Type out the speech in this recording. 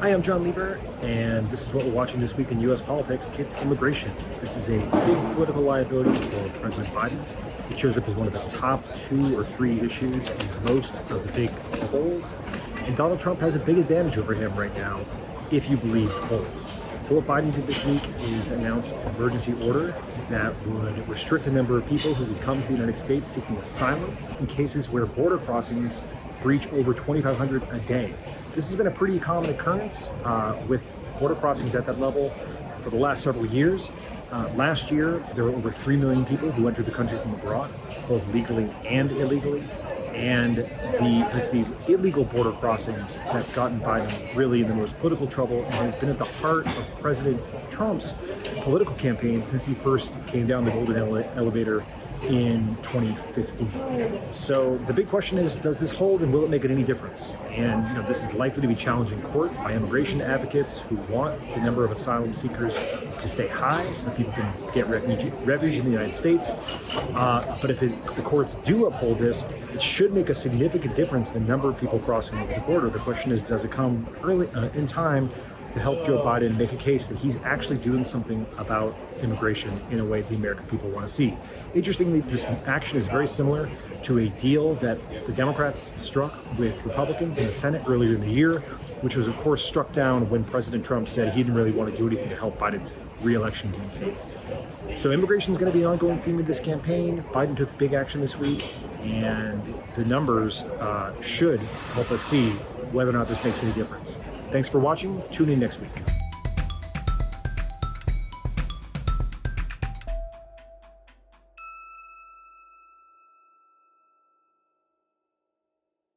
Hi, I'm Jon Lieber, and this is what we're watching this week in U.S. politics. It's immigration. This is a big political liability for President Biden. It shows up as one of the top 2 or 3 issues in most of the big polls. And Donald Trump has a big advantage over him right now, if you believe the polls. So what Biden did this week is announced an emergency order that would restrict the number of people who would come to the United States seeking asylum in cases where border crossings breach over 2,500 a day. This has been a pretty common occurrence with border crossings at that level for the last several years. Last year, there were over 3 million people who entered the country from abroad, both legally and illegally. And it's the illegal border crossings that's gotten Biden really in the most political trouble and has been at the heart of President Trump's political campaign since he first came down the golden elevator in 2015. So the big question is, does this hold and will it make any difference? And this is likely to be challenged in court by immigration advocates who want the number of asylum seekers to stay high so that people can get refuge in the United States. But if the courts do uphold this, it should make a significant difference in the number of people crossing over the border. The question is, does it come early in time to help Joe Biden make a case that he's actually doing something about immigration in a way the American people want to see? Interestingly, this action is very similar to a deal that the Democrats struck with Republicans in the Senate earlier in the year, which was, of course, struck down when President Trump said he didn't really want to do anything to help Biden's re-election campaign. So immigration is going to be an ongoing theme of this campaign. Biden took big action this week, and the numbers should help us see whether or not this makes any difference. Thanks for watching. Tune in next week.